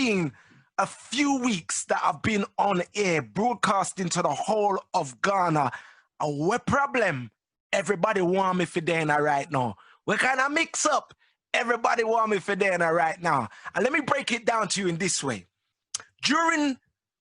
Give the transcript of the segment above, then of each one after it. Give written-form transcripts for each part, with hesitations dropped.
been a few weeks that I've been on air broadcasting to the whole of Ghana. And what problem? Everybody want me for dinner right now. We kind of mix up. Everybody want me for dinner right now. And let me break it down to you in this way. During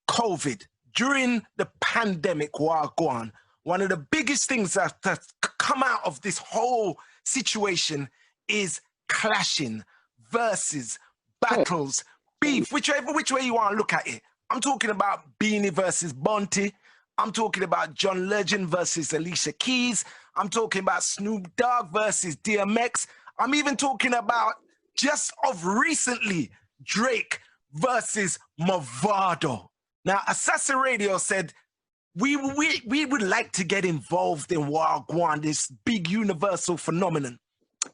COVID, during the pandemic war going, one of the biggest things that's come out of this whole situation is clashing, versus, battles, beef, which way you want to look at it. I'm talking about Beanie versus Bunty. I'm talking about John Legend versus Alicia Keys. I'm talking about Snoop Dogg versus DMX. I'm even talking about, just of recently, Drake versus Mavado. Now, Asaase Radio said, we would like to get involved in Wagwan, this big universal phenomenon.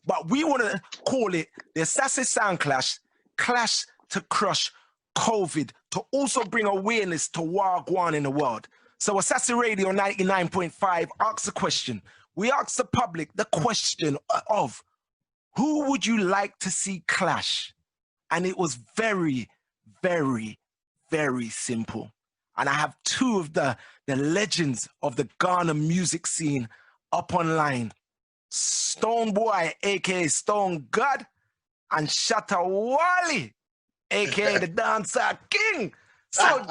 But we want to call it the Asaase Sound Clash, Clash to Crush COVID, to also bring awareness to Wagwan in the world. So Asaase Radio 99.5 asks a question. We asked the public the question of, who would you like to see clash? And it was very, very, very simple. And I have two of the legends of the Ghana music scene up online. Stonebwoy, aka Stone God, and Shatta Wale, aka the Dancer King. So,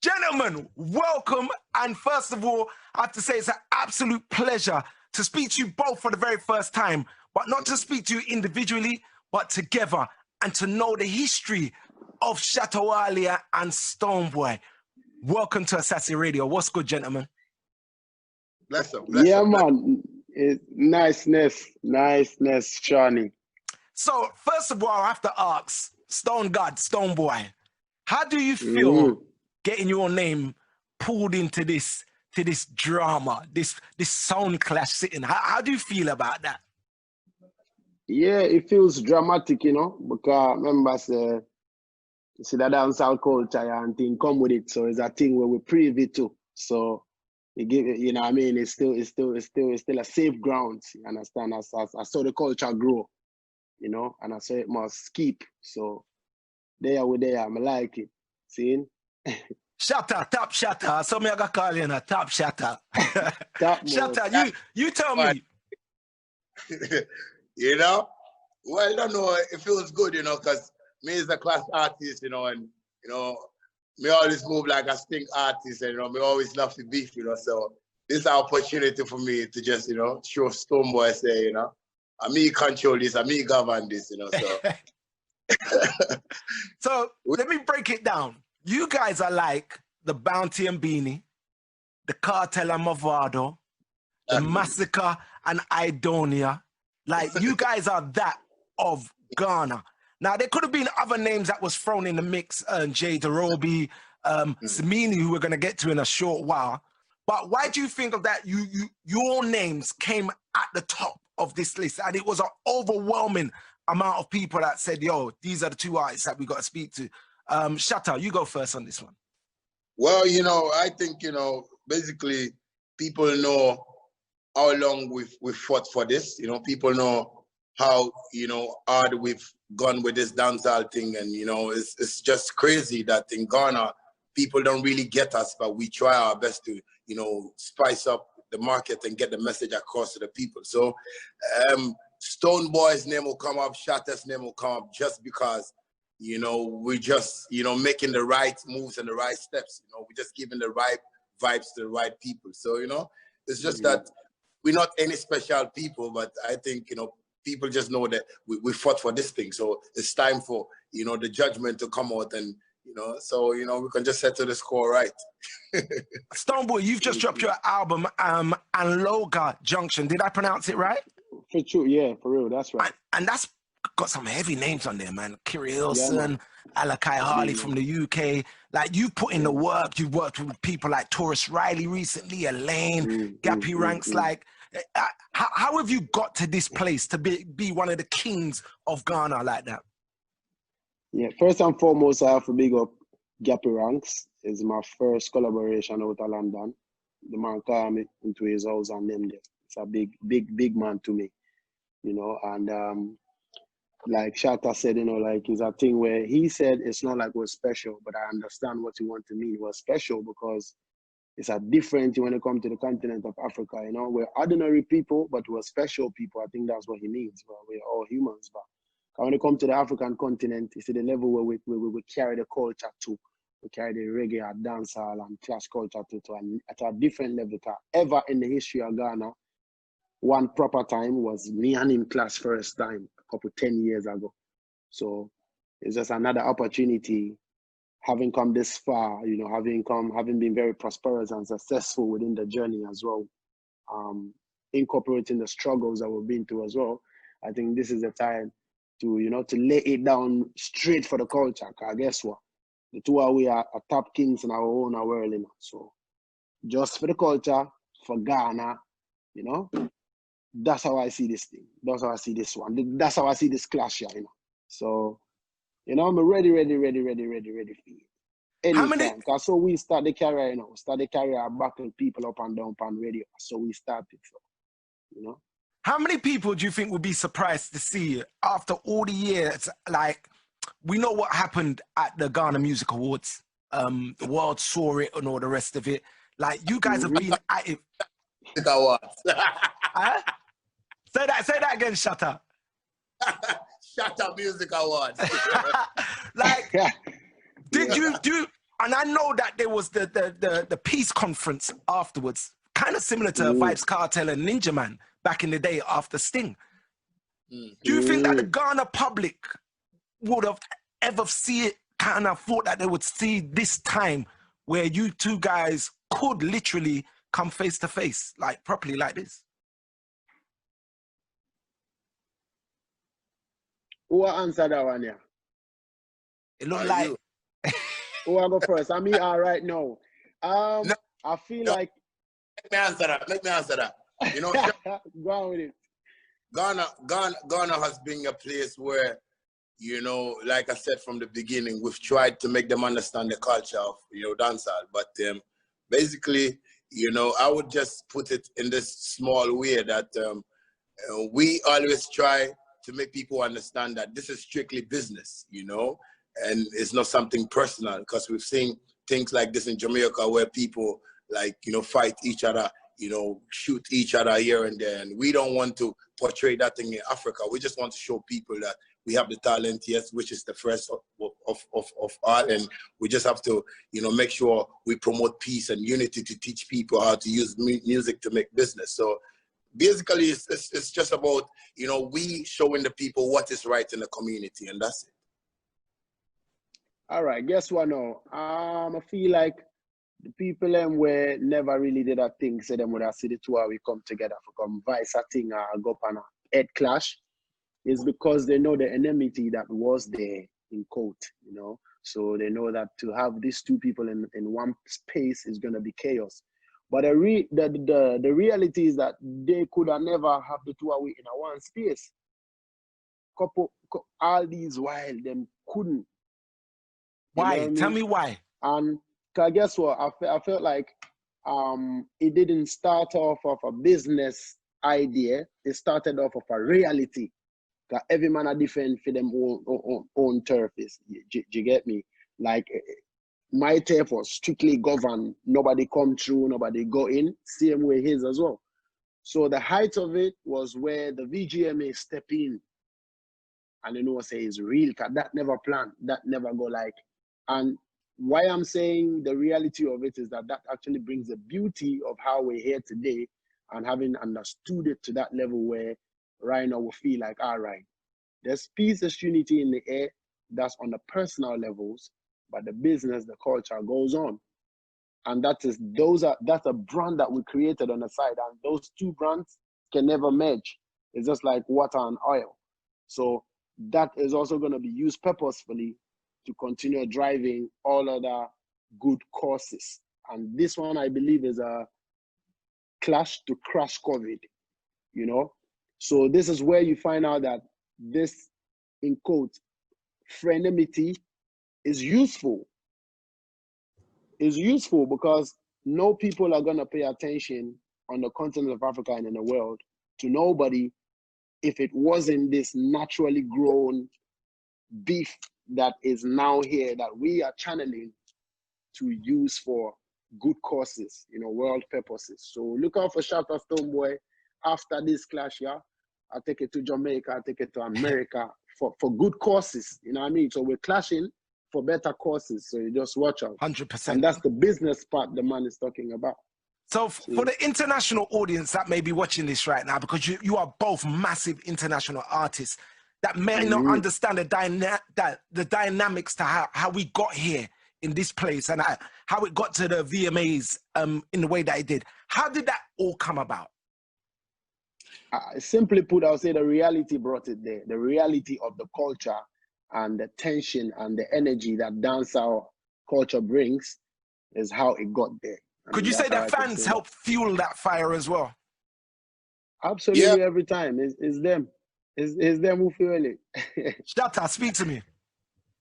gentlemen, welcome. And first of all, I have to say it's an absolute pleasure to speak to you both for the very first time, but not to speak to you individually, but together, and to know the history of Shatta Wale and Stonebwoy. Welcome to Asaase Radio. What's good, gentlemen? Bless him. Yeah, man. Niceness, Shawnee. So, first of all, I have to ask, Stone God, Stonebwoy, how do you feel getting your name pulled into this drama, this sound clash sitting? How do you feel about that? Yeah, it feels dramatic, you know, because remember, you see the dancehall culture and thing come with it, so it's a thing where we're privy to. So it give it, you know what I mean, it's still a safe ground, you understand? As I saw the culture grow, you know, and I saw it must keep. So there we there, I like it. See? Shatta, top Shatta. So me I got call you now, top Shatta. Shatta, you tell me. You know? Well, I don't know, it feels good, you know, because me is a class artist, you know, and, you know, me always move like a stink artist, and, you know, me always love to beef, you know, so this is an opportunity for me to just, you know, show Stonebwoy, say, you know, and me control this, and me govern this, you know, so. So, let me break it down. You guys are like the Bounty and Beanie, the Cartel and Mavado, the Massacre and Idonia. Like, you guys are that of Ghana. Now, there could have been other names that was thrown in the mix, Jay Dorobi, Samini, who we're going to get to in a short while. But why do you think of that? Your names came at the top of this list, and it was an overwhelming amount of people that said, yo, these are the two artists that we got to speak to. Shatta, you go first on this one. Well, you know, I think, you know, basically people know how long we've fought for this. You know, people know how, you know, hard we've gone with this dancehall thing. And, you know, it's just crazy that in Ghana, people don't really get us, but we try our best to, you know, spice up the market and get the message across to the people. So Stonebwoy's name will come up, Shatta's name will come up, just because, you know, we just, you know, making the right moves and the right steps. You know, we're just giving the right vibes to the right people. So, you know, it's just that we're not any special people, but I think, you know, people just know that we fought for this thing. So it's time for, you know, the judgment to come out, and, you know, so, you know, we can just settle the score right. Stonebwoy, you've just dropped your album, Anloga Junction. Did I pronounce it right? For true, yeah, for real, that's right. And that's got some heavy names on there, man. Kiri Hilson, Alakai Harley from the UK. Like, you put in the work. You've worked with people like Taurus Riley recently, Elaine, Gappy Ranks. Like, how have you got to this place to be one of the kings of Ghana like that? Yeah, first and foremost, I have to big up Gappy Ranks. It's my first collaboration out of London. The man called me into his house and named it. It's a big man to me, you know. And like Shatta said, you know, like it's a thing where he said it's not like we're special, but I understand what you want to mean. We're special because it's a different when it comes to the continent of Africa, you know. We're ordinary people, but we're special people. I think that's what he means. Well, we're all humans, but when it comes to the African continent, it's at the level where we carry the culture to. We carry the reggae, dancehall, and clash culture at a different level. Ever in the history of Ghana, one proper time was me and him clash first time, a couple 10 years ago. So it's just another opportunity, having come this far, you know, having been very prosperous and successful within the journey as well, incorporating the struggles that we've been through as well. I think this is the time to, you know, to lay it down straight for the culture. Cause guess what? The two we are top kings in our own world, you know. So just for the culture, for Ghana, you know, that's how I see this thing. That's how I see this one. That's how I see this clash here, you know. So, you know, I'm ready for it. Anytime. Because so we start the career, you know, backing people up and down on radio. So we started, so, you know. How many people do you think would be surprised to see after all the years? Like, we know what happened at the Ghana Music Awards. The world saw it and all the rest of it. Like, you guys have been at it. Huh? Say that again, Shatta. Shatta Music Awards. Like, did you do? And I know that there was the peace conference afterwards, kind of similar to Vybz Kartel and Ninja Man back in the day after Sting. Do you think that the Ghana public would have ever kind of thought that they would see this time where you two guys could literally come face to face, like properly like this? Who will answer that one, yeah? It looked like... Who will go first? I'm here right now. No, I feel like... Let me answer that. You know, go on with it. Ghana has been a place where, you know, like I said from the beginning, we've tried to make them understand the culture of, you know, dancehall. But basically, you know, I would just put it in this small way that we always try to make people understand that this is strictly business, you know, and it's not something personal, because we've seen things like this in Jamaica where people, like, you know, fight each other, you know, shoot each other here and there. And we don't want to portray that thing in Africa. We just want to show people that we have the talent, yes, which is the first of all. And we just have to, you know, make sure we promote peace and unity to teach people how to use music to make business. So basically, it's just about, you know, we showing the people what is right in the community, and that's it. All right, guess what now? I feel like the people them where never really did that thing, say them would have see the two how we come together for come vice a thing go up on a head clash, is because they know the enmity that was there in court, you know. So they know that to have these two people in one space is gonna be chaos. But the reality is that they could have never have the two away in a one space. All these while them couldn't. Why? Tell me why. And guess what? I felt like it didn't start off of a business idea. It started off of a reality. Because every man are different for them own turf. You get me? Like, my turf was strictly governed. Nobody come through, nobody go in. Same way his as well. So the height of it was where the VGMA step in. And you know what I say is real, because that never planned. That never go like. And why I'm saying the reality of it is that actually brings the beauty of how we're here today, and having understood it to that level where right now we feel like, all right, there's peace, there's unity in the air. That's on the personal levels, but the business, the culture goes on. And that's a brand that we created on the side, and those two brands can never merge. It's just like water and oil. So that is also going to be used purposefully to continue driving all other good courses. And this one, I believe, is a clash to crash COVID, you know? So this is where you find out that this, in quote, frenemy is useful. Is useful because no people are going to pay attention on the continent of Africa and in the world to nobody if it wasn't this naturally grown beef that is now here that we are channeling to use for good causes, you know, world purposes. So look out for Shatta Stonebwoy after this clash, yeah. I'll take it to Jamaica, I'll take it to America for good causes, you know what I mean? So we're clashing for better causes, so you just watch out. 100%. And that's the business part the man is talking about. So for the international audience that may be watching this right now, because you are both massive international artists that may not understand the dynamics to how we got here in this place and how it got to the VMAs in the way that it did. How did that all come about? Simply put, I'll say the reality brought it there. The reality of the culture and the tension and the energy that dancehall culture brings is how it got there. Could you say that fans help fuel that fire as well? Absolutely, yeah. Every time. It's them. It's them who fuel it. Shatta, speak to me.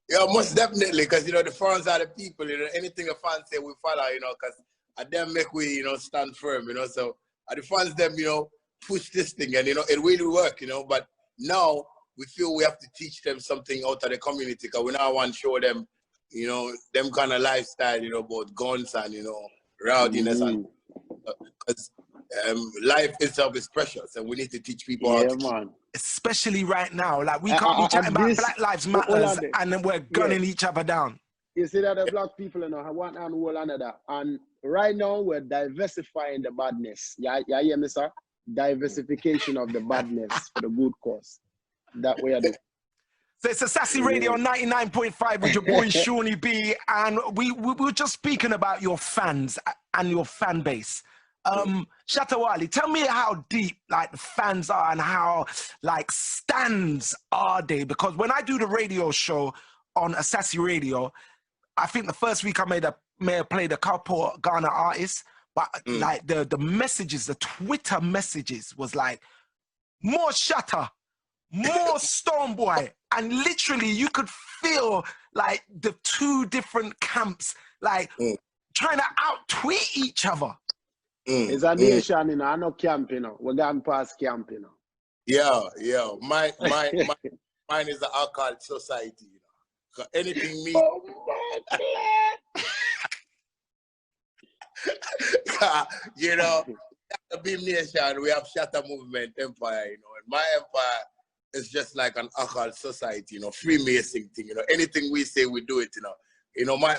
Yeah, most definitely, because, you know, the fans are the people, you know, anything the fans say, we follow, you know, because at them make we, you know, stand firm, you know, so the fans, them, you know, push this thing and, you know, it really work, you know, but now we feel we have to teach them something out of the community because we now want to show them, you know, them kind of lifestyle, you know, about guns and, you know, rowdiness and because life itself is precious and we need to teach people how to keep. Especially right now, like we can't be chatting about Black Lives Matters and then we're gunning each other down. You see that the black people, you know, have one and all another. And right now we're diversifying the badness. Yeah, hear me, sir? Diversification of the badness for the good cause. That way I do. So it's Asaase Radio 99.5 with your boy Seani B, and we were just speaking about your fans and your fan base. Shatta Wale, tell me how deep like the fans are and how like stands are they? Because when I do the radio show on Asaase Radio, I think the first week I may have played a couple Ghana artists, but like the messages, the Twitter messages was like more Shatta, more Stonebwoy, and literally you could feel like the two different camps like trying to out-tweet each other. It's a nation, you know, I'm not camping, you know. We're going past camping, you know. Yeah. Mine is the alcohol society, you know. Anything me. Oh my God. You know, the Beam Nation, we have Shatta Movement Empire, you know, and my empire is just like an alcohol society, you know, Freemason thing, you know. Anything we say, we do it, you know. You know, my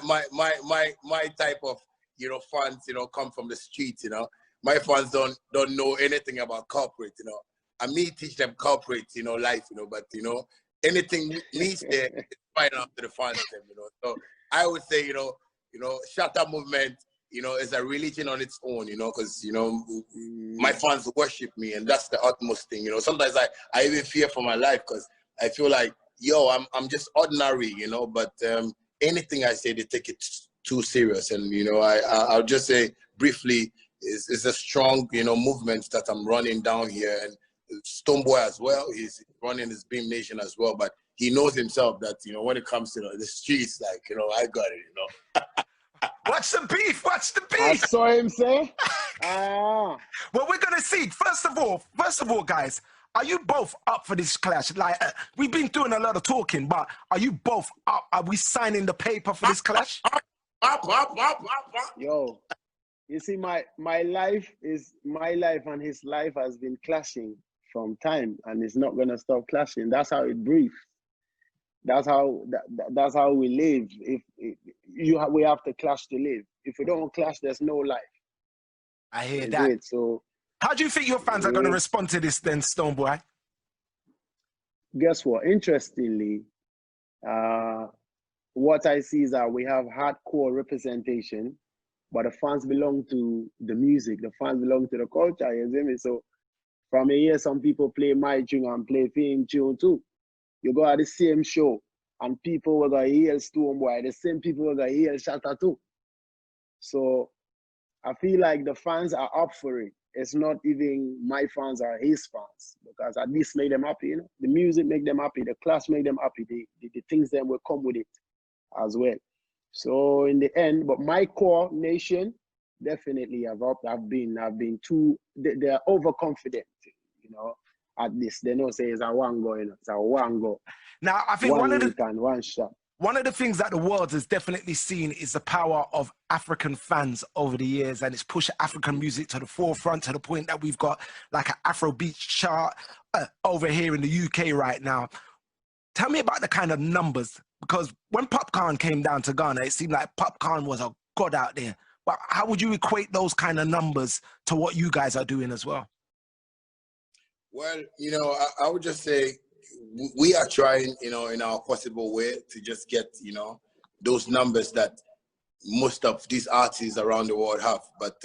type of, you know, fans, you know, come from the streets, you know. My fans don't know anything about corporate, you know. And me teach them corporate, you know, life, you know, but, you know, anything me say, it's fine after the fans, them, you know. So I would say, you know, Shatta Movement, you know, is a religion on its own, you know, because, you know, my fans worship me and that's the utmost thing, you know. Sometimes I even fear for my life because I feel like, yo, I'm just ordinary, you know, but anything I say, they take it too serious. And, you know, I'll just say briefly, it's a strong, you know, movement that I'm running down here. And Stonebwoy as well, he's running his Beam Nation as well. But he knows himself that, you know, when it comes to the streets, like, you know, I got it, you know. What's the beef? What's the beef? I saw him say. Well, we're going to see. First of all, guys, are you both up for this clash? Like, we've been doing a lot of talking, but are you both up? Are we signing the paper for this clash? Yo, you see, my life and his life has been clashing from time, and it's not gonna stop clashing. That's how it breathes. That's how we live. We have to clash to live. If we don't clash, there's no life. I hear that. So, how do you think your fans are going to respond to this then, Stonebwoy? Guess what? Interestingly, what I see is that we have hardcore representation, but the fans belong to the music. The fans belong to the culture, you see me? So from here, some people play my tune and play film tune too. You go at the same show and people will go hear Stonebwoy, the same people will go hear Shatta too. So I feel like the fans are up for it. It's not even my fans or his fans, because at least make them happy, you know. The music make them happy, the class make them happy, the things that will come with it as well. So in the end, but my core nation definitely have been too, they're overconfident, you know. at this. They know say it's a one go, you know. It's a one go. Now, I think one shot. One of the things that the world has definitely seen is the power of African fans over the years, and it's pushed African music to the forefront to the point that we've got like an Afrobeat chart over here in the UK right now. Tell me about the kind of numbers, because when Popcorn came down to Ghana, it seemed like Popcorn was a god out there. But how would you equate those kind of numbers to what you guys are doing as well? Well, you know, I would just say, we are trying, you know, in our possible way to just get, you know, those numbers that most of these artists around the world have. But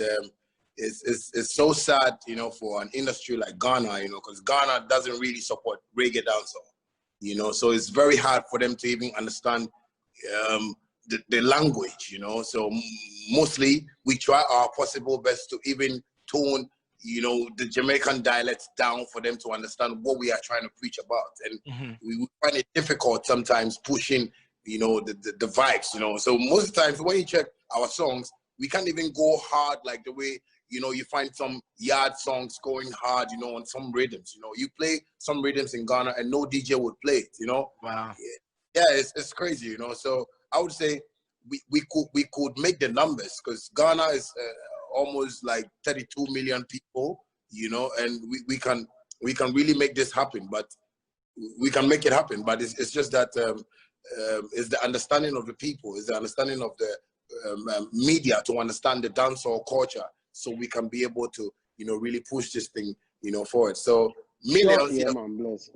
it's so sad, you know, for an industry like Ghana, you know, because Ghana doesn't really support reggae dancehall, you know, so it's very hard for them to even understand the language, you know. So mostly we try our possible best to even tone, you know, the Jamaican dialects down for them to understand what we are trying to preach about. And we find it difficult sometimes pushing, you know, the vibes, you know. So most of the times when you check our songs, we can't even go hard like the way, you know, you find some yard songs going hard, you know, on some rhythms. You know, you play some rhythms in Ghana and no DJ would play it, you know. Wow. Yeah, it's crazy, you know. So I would say we could make the numbers, because Ghana is almost like 32 million people, you know, and we can really make this happen. But we can make it happen. But it's just that it's the understanding of the people, it's the understanding of the media to understand the dancehall culture, so we can be able to, you know, really push this thing, you know, forward. So millions, yeah, you know, man, bless.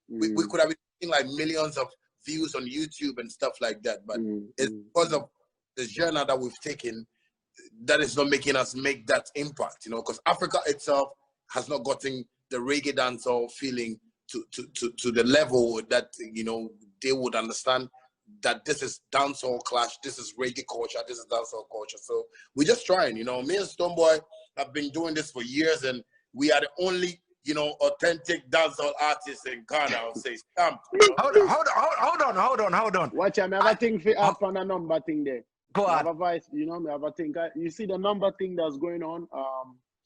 We could have been seeing like millions of views on YouTube and stuff like that, but it's because of the journey that we've taken that is not making us make that impact, you know, because Africa itself has not gotten the reggae dancehall feeling to the level that, you know, they would understand that this is dancehall clash, this is reggae culture, this is dancehall culture. So we're just trying, you know. Me and Stonebwoy have been doing this for years, and we are the only, you know, authentic dancehall artists in Ghana, I would say. Stamped, you know? Hold on. Watch out, I have a thing for up on a number thing there. Go on. I have a voice, you know, I have a thing. You see the number thing that's going on.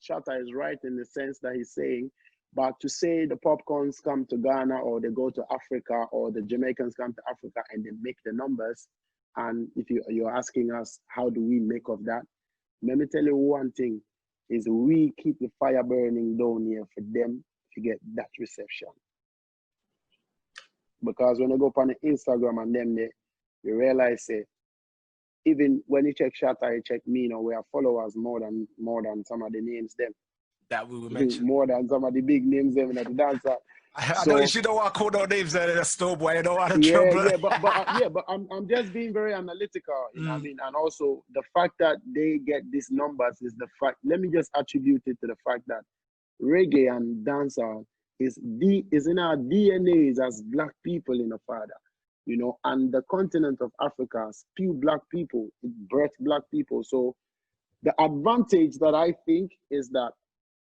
Shatta is right in the sense that he's saying, but to say the Popcorns come to Ghana or they go to Africa or the Jamaicans come to Africa and they make the numbers, and if you're asking us how do we make of that, let me tell you one thing, is we keep the fire burning down here for them to get that reception. Because when I go up on the Instagram and them there, you realize even when you check Shatta, you check me, you know, we have followers more than some of the names them. That we will mention. More than some of the big names them in the dancer. I know you don't want to call no names there, Stonebwoy, I don't want to trouble. But I'm just being very analytical, you know what I mean? And also the fact that they get these numbers is the fact, let me just attribute it to the fact that reggae and dancehall is in our DNAs as black people in the father. You know, and the continent of Africa spew black people, it births black people. So the advantage that I think is that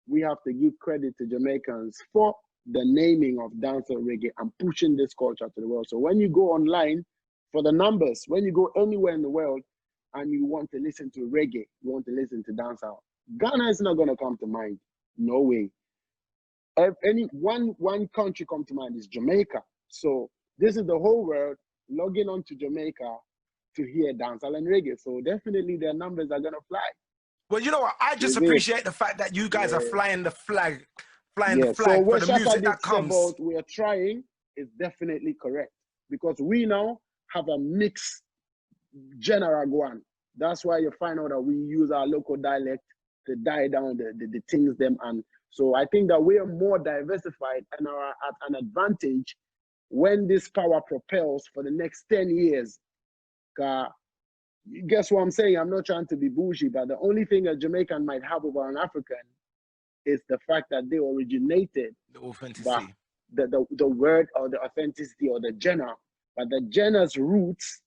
we have to give credit to Jamaicans for the naming of dancehall reggae and pushing this culture to the world. So when you go online for the numbers, when you go anywhere in the world and you want to listen to reggae, you want to listen to dancehall, Ghana is not going to come to mind. No way. Any one country come to mind is Jamaica. So this is the whole world logging on to Jamaica to hear dancehall and reggae. So definitely their numbers are gonna fly. Well, you know what? I just appreciate the fact that you guys are flying the flag So for the music that comes. About we are trying is definitely correct, because we now have a mixed genre going. That's why you find out that we use our local dialect to die down the things them, and so I think that we are more diversified and are at an advantage when this power propels for the next 10 years. Guess what I'm saying? I'm not trying to be bougie, but the only thing a Jamaican might have over an African is the fact that they originated the authenticity, the word or the authenticity or the genre, but the genre's roots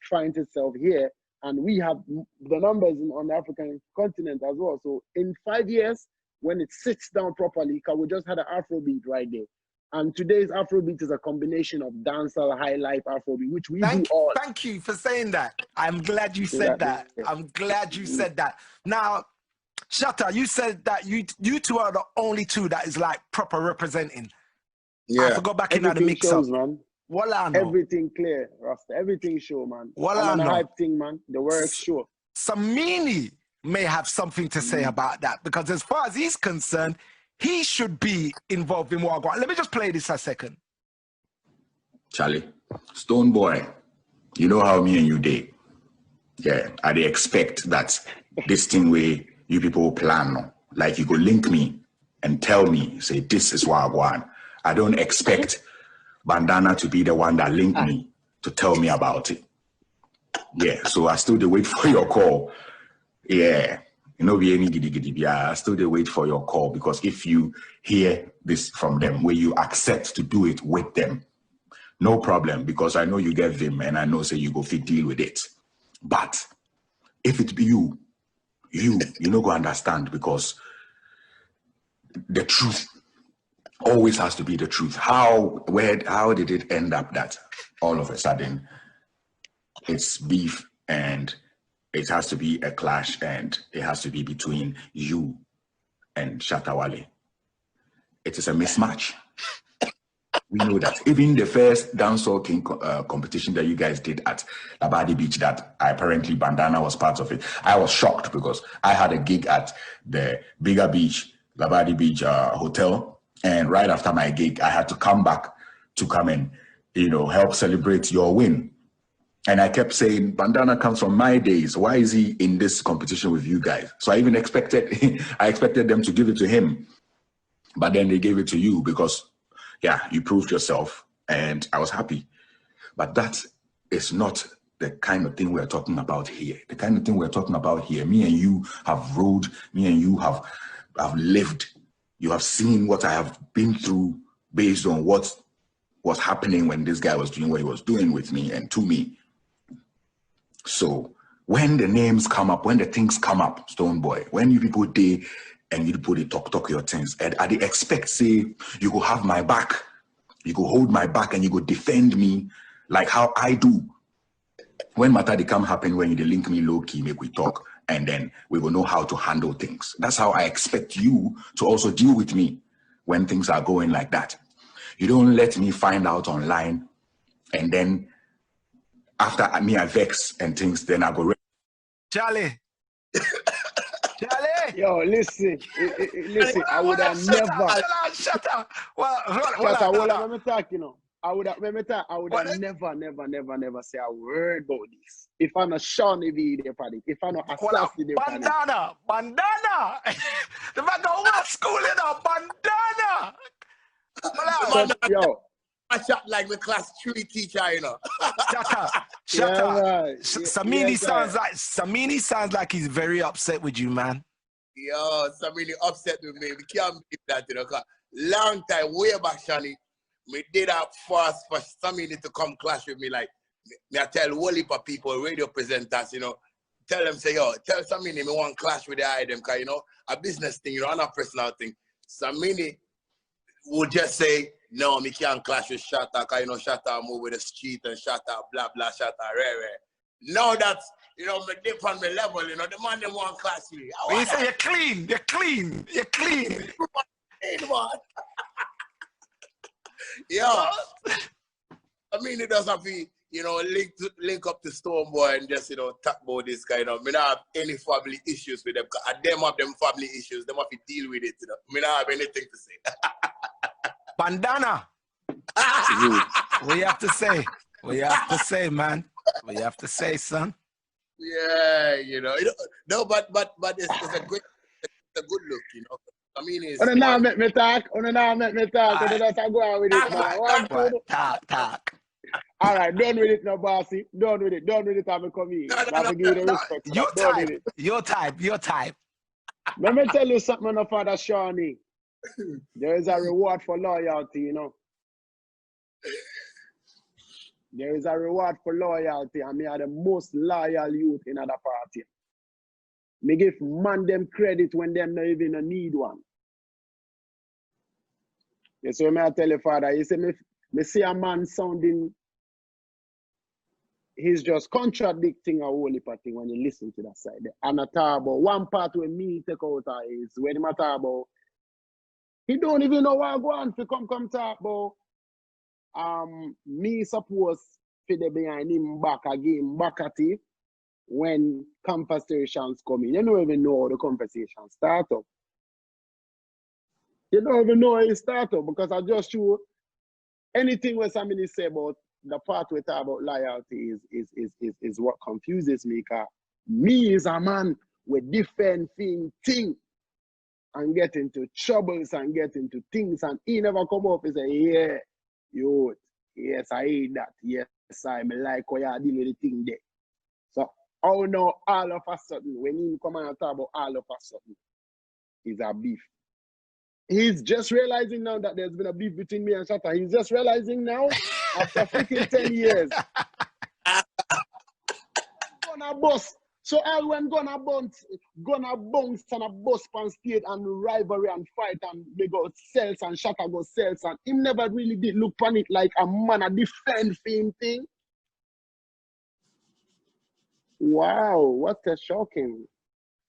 find itself here, and we have the numbers on the African continent as well. So in 5 years, when it sits down properly, because we just had an Afrobeat right there. And today's Afrobeat is a combination of dancehall, high life Afrobeat, which we do all. Thank you for saying that. I'm glad you said that. I'm glad you said that. Now, Shatta, you said that you two are the only two that is like proper representing. I have to go back in the mix shows, up. Man. Wala, everything clear, Rasta. Everything show, man. Wala, and the hype thing, man. The work show. Samini may have something to say about that, because as far as he's concerned, he should be involved in Wagwan. Let me just play this a second. Charlie, Stonebwoy, you know how me and you did. Yeah, I dey expect that this thing way you people plan, no? Like you go link me and tell me, say this is Wagwan. I don't expect Bandana to be the one that link me to tell me about it. Yeah, so I still dey wait for your call. Yeah, you know, be any giddy. Yeah, I still dey wait for your call, because if you hear this from them, where you accept to do it with them, no problem, because I know you get them and I know say you go fit deal with it. But if it be you no go understand, because the truth always has to be the truth. How did it end up that all of a sudden it's beef and it has to be a clash and it has to be between you and Shatta Wale? It is a mismatch. We know that. Even the first dancehall king competition that you guys did at Labadi Beach, that apparently Bandana was part of it, I was shocked, because I had a gig at the bigger beach, Labadi Beach hotel, and right after my gig, I had to come back to come and, help celebrate your win. And I kept saying, Bandana comes from my days. Why is he in this competition with you guys? So I even expected them to give it to him, but then they gave it to you, because yeah, you proved yourself, and I was happy. But that is not the kind of thing we're talking about here. The kind of thing we're talking about here, me and you have rode, me and you have lived. You have seen what I have been through based on what was happening when this guy was doing what he was doing with me and to me. So when the names come up, when the things come up, Stonebwoy, when you people day and you people they talk your things, and I expect, say, you go have my back, you go hold my back, and you go defend me like how I do. When matter they come happen, when you link me low key, make we talk, and then we will know how to handle things. That's how I expect you to also deal with me when things are going like that. You don't let me find out online, and then after me I vex and things, then I go. Charlie. Charlie. Yo, listen, I would have never. Shatta. Well, let me talk, I would have never say a word about this. If I not Seani B there for it, if I not Asaase there for it. Bandana. The man go to school, Bandana. Yo. I shot like the class 3 teacher, Shatta. Yeah, right. Samini sounds like he's very upset with you, man. Yo, Samini upset with me. We can't believe that, cause long time, way back, Shani, we did that fast for Samini to come clash with me. Like, me I tell whole heap of people, radio presenters, tell them, say, yo, tell Samini me want clash with the item, cause, a business thing, not a personal thing. Samini would just say, no, me can't clash with Shatta, cause Shatta move with the street and Shatta blah blah Shatta rare. Now that's me dip on my level, the man them want clash me. When you say you're clean. Yeah. I mean, it doesn't have to be, link up to Stonebwoy and just, talk about this guy, Me not have any family issues with them. Them have them family issues. Them have to deal with it, Me not have anything to say. Bandana. What you have to say? What you have to say, man? What you have to say, son? Yeah, no, but it's a good look, I mean, it's. Now make me talk. Just go on with it, man. Talk. All right, done with it now, bossy. Done with it. I'm coming. No, give you the respect. Your type. Let me tell you something, my father Seani. There is a reward for loyalty, There is a reward for loyalty, and me are the most loyal youth in other party. Me give man them credit when them not even need one. You see me I tell you, father, you see me see a man sounding, he's just contradicting a whole heap of thing when you listen to that side. And I talk about one part where me take out is when I talk about He don't even know why I go on to come talk about me suppose to be behind him back again, back at it when conversations come in. You don't even know how the conversation start up. You don't even know how it start up because I just show anything what somebody say about the part we talk about loyalty is what confuses me. Because me is a man with different thing and get into troubles and get into things and he never come up and say, yeah, yo, yes, I hate that. Yes, I like how you deal with the thing there. So, oh no, all of a sudden, when he come and talk about all of a sudden, is a beef. He's just realizing now that there's been a beef between me and Shatta. He's just realizing now, after freaking 10 years. Gonna bust. So all when gonna bounce and a bust on stage and rivalry and fight and they go sales and Shatta go sales and him never really did look on it like a man a defend thing. Wow, what a shocking.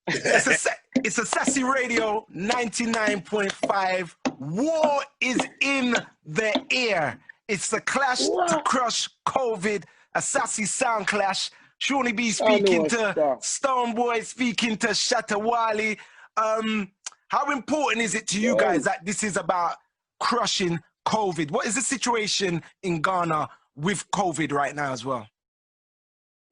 It's Asaase Radio 99.5. War is in the air. It's the clash to crush COVID. Asaase Sound Clash. Seani B speaking to Stonebwoy, speaking to Shatta, Wale. How important is it to you guys that this is about crushing COVID? What is the situation in Ghana with COVID right now as well?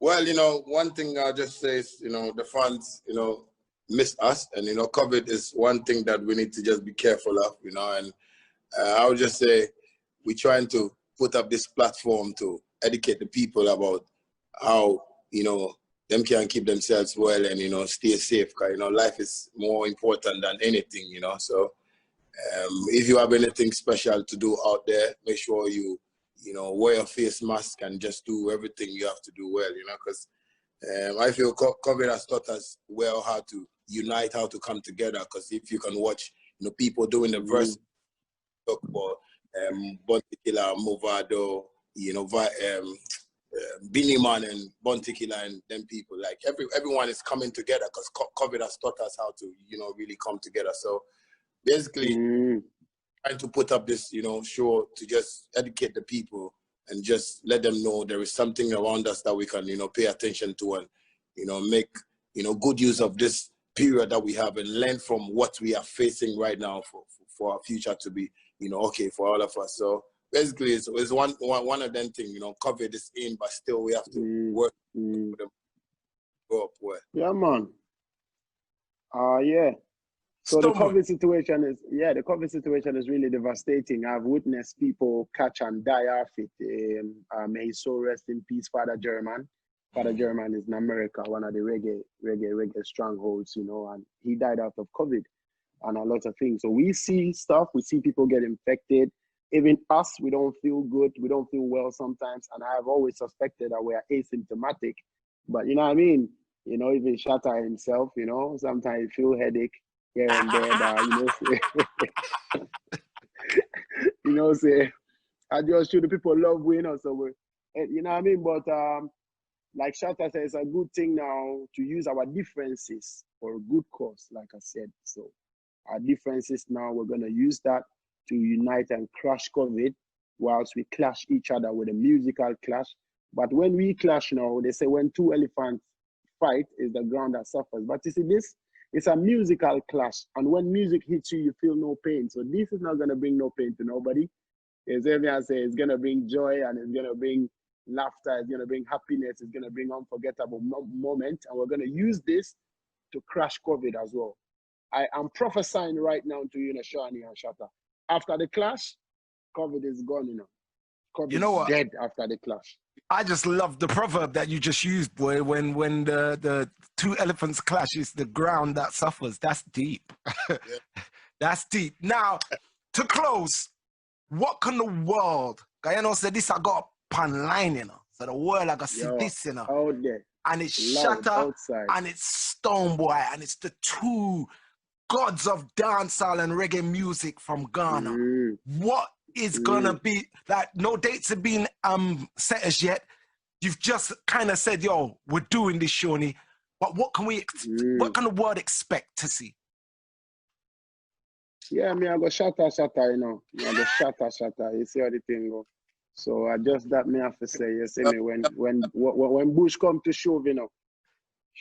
Well, you know, one thing I'll just say is, you know, the fans, you know, miss us. And, you know, COVID is one thing that we need to just be careful of, you know. And I would just say we're trying to put up this platform to educate the people about how, you know, them can keep themselves well and, you know, stay safe. Because, you know, life is more important than anything, you know. So if you have anything special to do out there, make sure you know, wear a face mask and just do everything you have to do well, you know, because I feel COVID has taught us well how to unite, how to come together, because if you can watch, you know, people doing the verse, talk about Bontikila, Movado, you know, Beanie Man and Bontikila and them people, like everyone is coming together because COVID has taught us how to, you know, really come together. So basically, trying to put up this, you know, show to just educate the people and just let them know there is something around us that we can, you know, pay attention to and, you know, make, you know, good use of this period that we have and learn from what we are facing right now for our future to be, you know, okay for all of us. So basically, it's one of them things, you know, COVID is in, but still we have to work with them, go up well. Yeah, man. Yeah. So the COVID situation is really devastating. I've witnessed people catch and die off it. May his soul rest in peace, Father German. Father German is in America, one of the reggae strongholds, you know, and he died out of COVID and a lot of things. So we see stuff, we see people get infected. Even us, we don't feel good, we don't feel well sometimes. And I've always suspected that we are asymptomatic. But you know what I mean? You know, even Shatta himself, you know, sometimes you feel headache here and there, you know, say, I just show the people love we, you know, so we, you know what I mean? But like Shatta says, it's a good thing now to use our differences for a good cause, like I said. So our differences now, we're gonna use that to unite and crush COVID whilst we clash each other with a musical clash. But when we clash now, they say when two elephants fight is the ground that suffers. But you see this, it's a musical clash. And when music hits you, you feel no pain. So this is not going to bring no pain to nobody. As everyone says, it's going to bring joy and it's going to bring laughter. It's going to bring happiness. It's going to bring unforgettable moment. And we're going to use this to crush COVID as well. I am prophesying right now to you, Seani and Shatta. After the clash, COVID is gone, you know. COVID is dead after the clash. I just love the proverb that you just used, boy. When the two elephants clash, it's the ground that suffers. That's deep. That's deep. Now, to close, what can the world? I know said this I got pan line, you know. So the world I got see this, you know. Out there. And it's Shatta and it's Stonebwoy and it's the two gods of dancehall and reggae music from Ghana. What is gonna be, like, no dates have been set as yet. You've just kind of said, yo, we're doing this, Seani, but what can we what can the world expect to see? Yeah, me I go Shatta, you know. Me I go Shatta. You see how the thing go. So I just that me have to say, you see me when Bush come to shove, you know,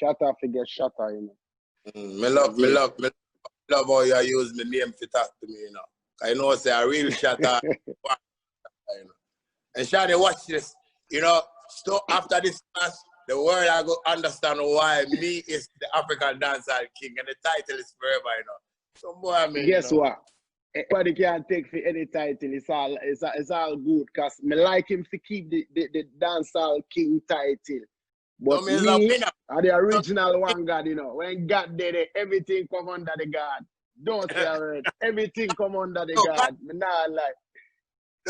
Shatta forget Shatta, you know. Me love how you use my name to talk to me, you know. I know say a real Shatta. You know. And Shani, watch this. You know, so after this class, the world I go understand why me is the African dancehall king and the title is forever, you know. So boy, I mean, guess you know, what? Anybody can take for any title. It's all good because me like him to keep the dancehall king title. But so me, are the original one God, you know. When God did it, everything come under the God. Don't say a word. Everything come under the God. Me not like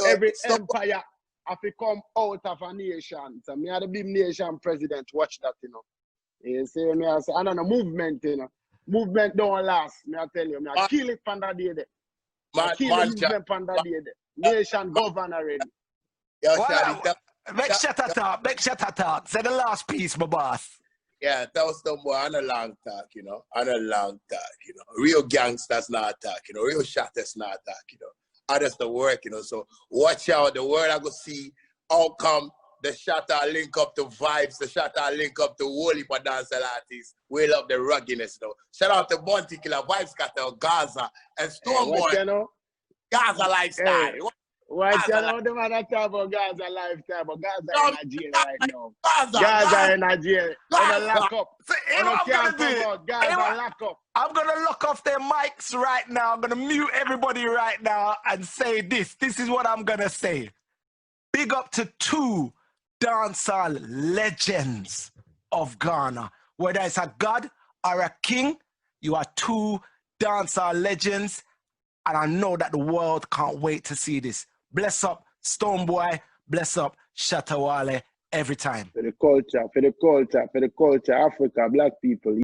every empire have to come out of a nation. So me are the big nation president. Watch that, you know. You see me, I say, I don't know, movement, you know. Movement don't last. Me I tell you, me I kill it from that day there. Kill the movement from that day there. Nation govern already. Make Shatta talk. Say the last piece, my boss. Yeah, that was Stonebwoy on a long talk, you know. On a long talk, you know. Real gangsters not talk, you know. Real Shatters not talk, you know. Others the work, you know. So watch out. The world I go see how come the Shatta link up to vibes, the Shatta link up to whole heap of dancehall artists. We love the ruggedness, though. Shout out to Bounty Killer, Vibes Scatter, Gaza, and Stonebwoy. Hey, you know? Gaza lifestyle. Hey. What you know the man that talk about Gaza lifestyle, but Gaza in jail right now. Gaza in jail. On a lock up. So I'm gonna do. Gaza lock up. I'm gonna lock off their mics right now. I'm gonna mute everybody right now and say this. This is what I'm gonna say. Big up to two dancehall legends of Ghana. Whether it's a god or a king, you are two dancehall legends. And I know that the world can't wait to see this. Bless up Stonebwoy, bless up Shatta Wale every time. For the culture, Africa, black people.